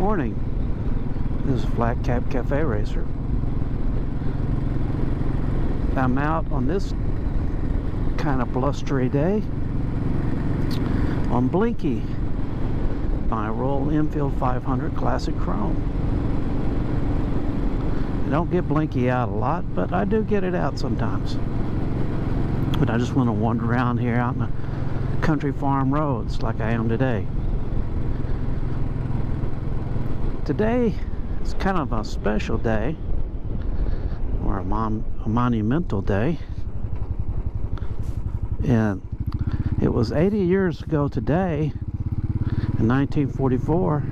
Morning. This is Flat Cap Cafe Racer. I'm out on this kind of blustery day on Blinky, my Royal Enfield 500 Classic Chrome. I don't get Blinky out a lot, but I do get it out sometimes. But I just want to wander around here out in the country farm roads like I am today. Today is kind of a special day, or a monumental day, and it was 80 years ago today, in 1944,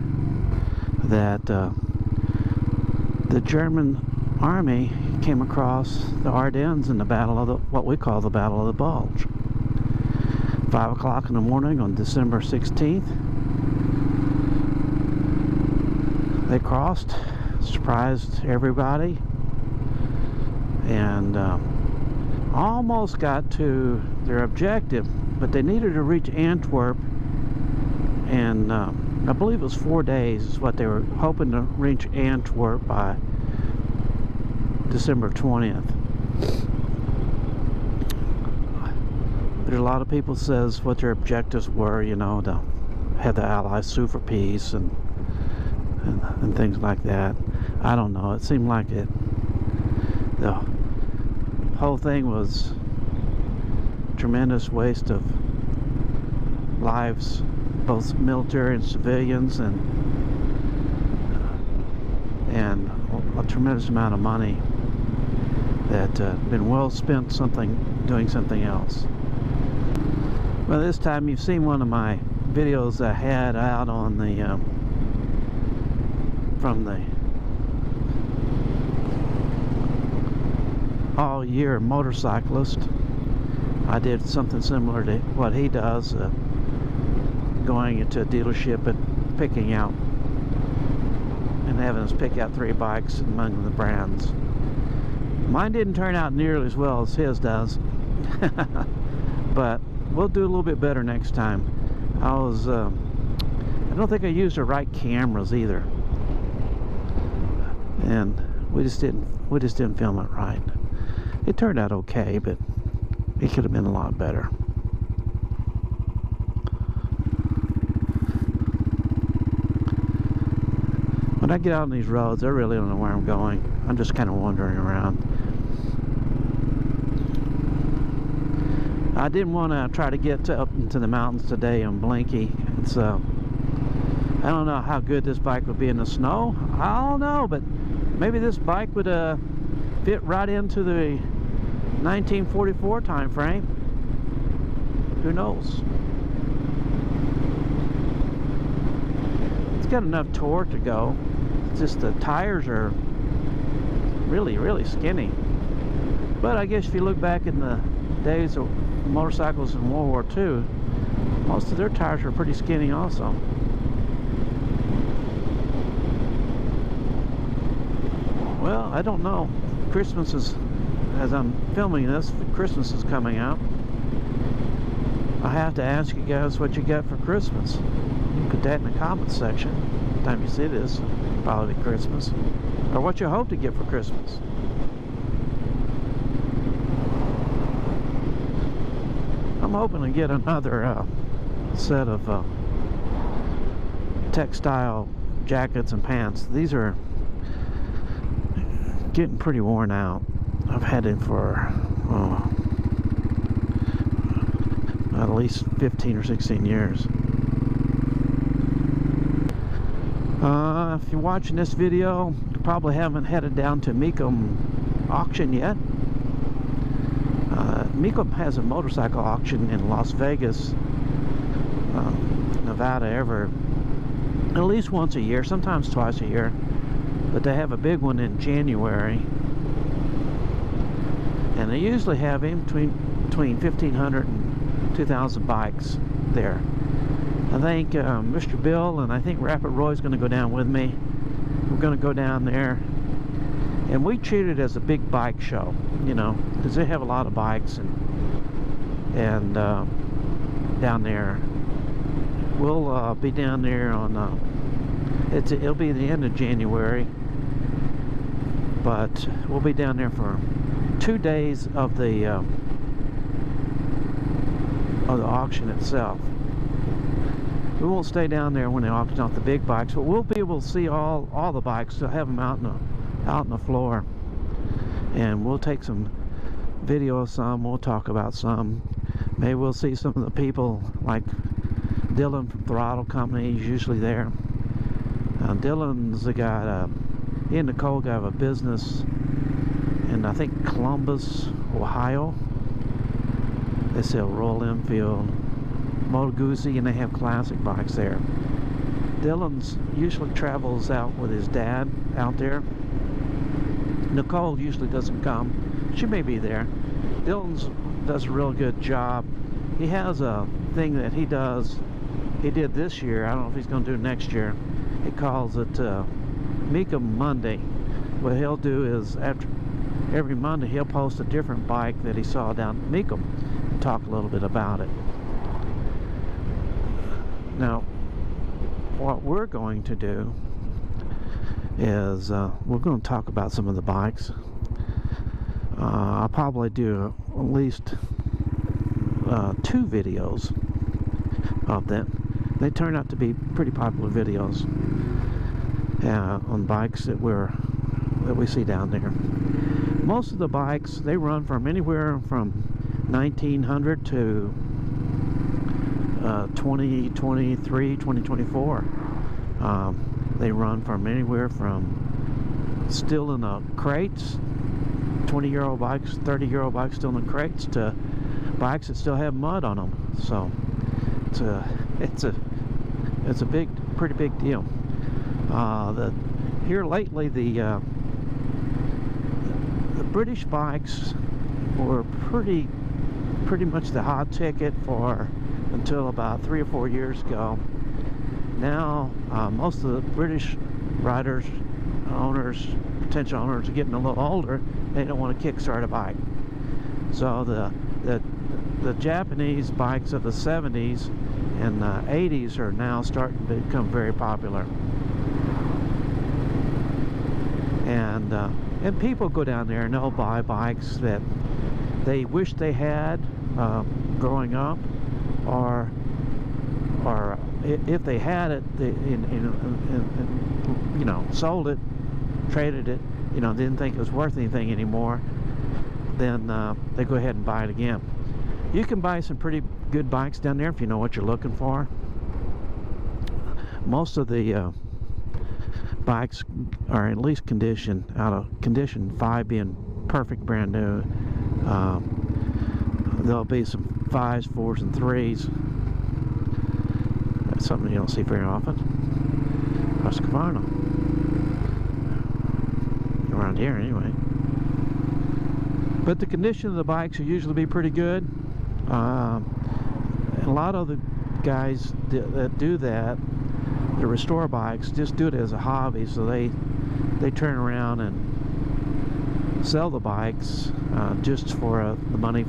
that the German army came across the Ardennes in the battle of what we call the Battle of the Bulge. 5 o'clock in the morning on December 16th. They crossed, surprised everybody, and almost got to their objective, but they needed to reach Antwerp, and I believe it was 4 days is what they were hoping to reach Antwerp by December 20th. There's a lot of people says what their objectives were, you know, to have the Allies sue for peace and things like that. I don't know. It seemed like the whole thing was a tremendous waste of lives, both military and civilians, and a tremendous amount of money that been well spent doing something else. Well, this time you've seen one of my videos I had out on the from the all-year motorcyclist. I did something similar to what he does, going into a dealership and picking out and having us pick out 3 bikes among the brands. Mine didn't turn out nearly as well as his does, but we'll do a little bit better next time. I don't think I used the right cameras either, and we just didn't film it right. It turned out okay, but it could have been a lot better. When I get out on these roads, I really don't know where I'm going. I'm just kind of wandering around. I didn't want to try to get up into the mountains today on Blinky. It's I don't know how good this bike would be in the snow. I don't know, but maybe this bike would fit right into the 1944 time frame. Who knows? It's got enough torque to go. It's just the tires are really skinny. But I guess if you look back in the days of motorcycles in World War II, most of their tires were pretty skinny also. Well, I don't know. Christmas is, as I'm filming this, Christmas is coming out. I have to ask you guys what you got for Christmas. You can put that in the comments section. By the time you see this, it'll probably be Christmas. Or what you hope to get for Christmas. I'm hoping to get another set of textile jackets and pants. These are getting pretty worn out. I've had it for at least 15 or 16 years. If you're watching this video, you probably haven't headed down to Mecum Auction yet. Mecum has a motorcycle auction in Las Vegas, Nevada, at least once a year, sometimes twice a year. But they have a big one in January, and they usually have in between 1,500 and 2,000 bikes there. I think Mr. Bill and I think Rapid Roy's going to go down with me. We're going to go down there, and we treat it as a big bike show, you know, because they have a lot of bikes, and down there we'll be down there on It'll be the end of January, but we'll be down there for 2 days of the auction itself. We won't stay down there when they auction off the big bikes, but we'll be able to see all the bikes. They'll have them out in the floor, and we'll take some video of some. We'll talk about some. Maybe we'll see some of the people like Dylan from Throttle Company. He's usually there. Dylan's the guy. He and Nicole have a business in, I think, Columbus, Ohio. They sell Royal Enfield, Moto Guzzi, and they have classic bikes there. Dylan's usually travels out with his dad out there. Nicole usually doesn't come. She may be there. Dylan's does a real good job. He has a thing that he does. He did this year. I don't know if he's going to do it next year. He calls it Mecum Monday. What he'll do is every Monday he'll post a different bike that he saw down at Mecum and talk a little bit about it. Now, what we're going to do is we're going to talk about some of the bikes. I'll probably do at least 2 videos of them. They turn out to be pretty popular videos on bikes that we see down there. Most of the bikes, they run from anywhere from 1900 to 2023, 2024. They run from anywhere from still in the crates, 20-year-old bikes, 30-year-old bikes still in the crates, to bikes that still have mud on them. So it's a pretty big deal. Here lately, the British bikes were pretty much the hot ticket until about 3 or 4 years ago. Now most of the British riders, potential owners, are getting a little older. They don't want to kickstart a bike. So the Japanese bikes of the 70s and 80s are now starting to become very popular. And people go down there and they'll buy bikes that they wish they had growing up, or if they had it, you know, sold it, traded it, you know, didn't think it was worth anything anymore, then they go ahead and buy it again. You can buy some pretty good bikes down there if you know what you're looking for. Most of the bikes are at least condition, out of condition 5 being perfect brand new. There'll be some 5s, 4s, and 3s. That's something you don't see very often. Husqvarna. Around here anyway. But the condition of the bikes will usually be pretty good. A lot of the guys that do that, the restore bikes, just do it as a hobby. So they turn around and sell the bikes just for the money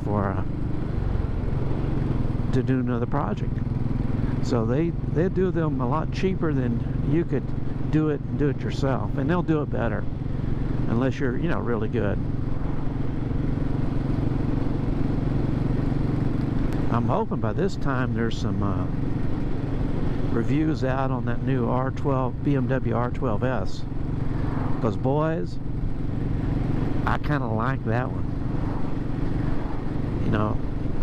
to do another project. So they do them a lot cheaper than you could do it yourself, and they'll do it better unless you're, you know, really good. I'm hoping by this time there's some reviews out on that new BMW R12S, because boys, I kind of like that one. You know,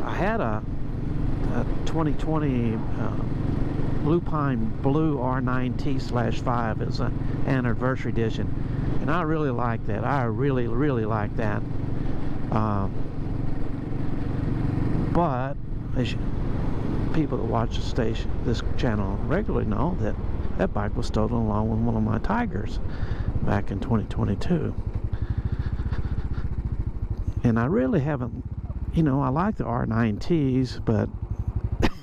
I had a 2020 Blue Pine Blue R9T/5. It's an anniversary edition, and I really like that. I really like that. But as people that watch this channel regularly know, that bike was stolen along with one of my Tigers back in 2022. And I really haven't, you know, I like the R9Ts, but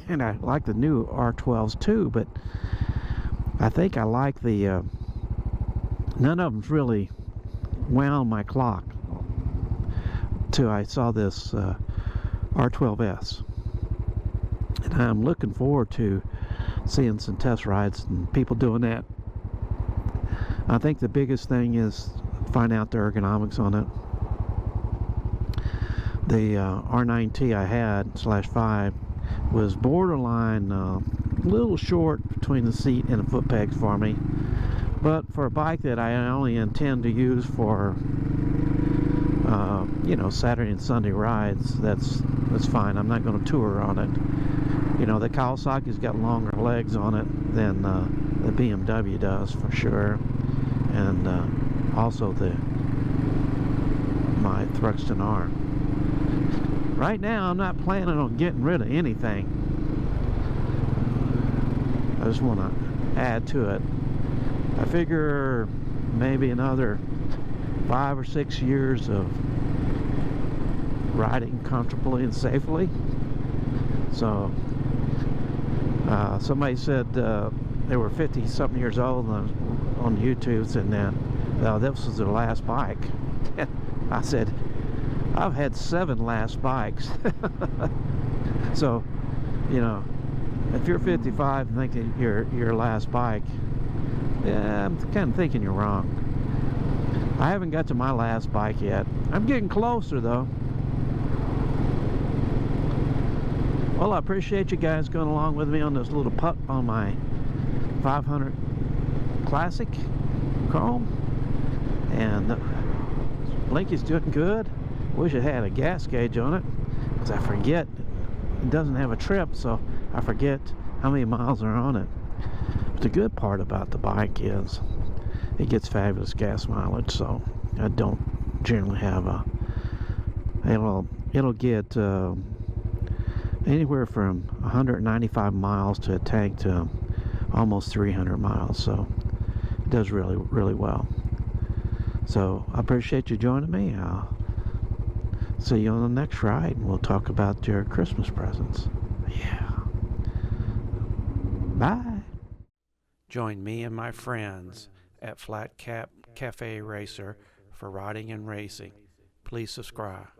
and I like the new R12s too, but I think I like the none of them's really wound my clock till I saw this R12S. And I'm looking forward to seeing some test rides and people doing that I think the biggest thing is find out the ergonomics on it. The R9T I had /5 was borderline a little short between the seat and the foot pegs for me, but for a bike that I only intend to use for you know, Saturday and Sunday rides, that's fine. I'm not going to tour on it. You know, the Kawasaki's got longer legs on it than the BMW does for sure, and also my Thruxton R. Right now, I'm not planning on getting rid of anything. I just want to add to it. I figure maybe another 5 or 6 years of riding comfortably and safely. So somebody said they were 50 something years old on YouTube, and this was their last bike. I said, I've had 7 last bikes. So, you know, if you're 55 and thinking your last bike, yeah, I'm kind of thinking you're wrong. I haven't got to my last bike yet. I'm getting closer though. Well, I appreciate you guys going along with me on this little putt on my 500 Classic Chrome, and Blinky's doing good. Wish it had a gas gauge on it, because I forget it doesn't have a trip, so I forget how many miles are on it. But the good part about the bike is it gets fabulous gas mileage, so I don't generally have it'll get anywhere from 195 miles to a tank to almost 300 miles, so it does really, really well. So I appreciate you joining me. I'll see you on the next ride, and we'll talk about your Christmas presents. Yeah. Bye. Join me and my friends at Flat Cap Cafe Racer for riding and racing. Please subscribe.